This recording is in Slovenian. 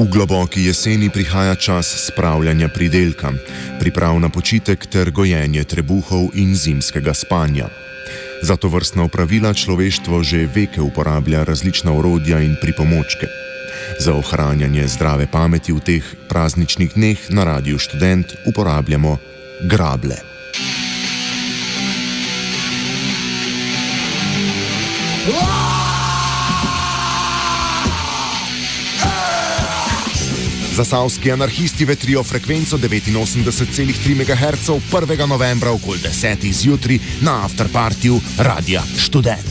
V globoki jeseni prihaja čas spravljanja pridelka, priprav na počitek ter gojenje trebuhov in zimskega spanja. Za tovrstna opravila človeštvo že veke uporablja različna orodja in pripomočke. Za ohranjanje zdrave pameti v teh prazničnih dneh na Radiu Študent uporabljamo grable. Zasavski anarhisti vetrijo frekvenco 89,3 MHz 1. novembra okoli 10. zjutraj na afterpartiju Radia Študent.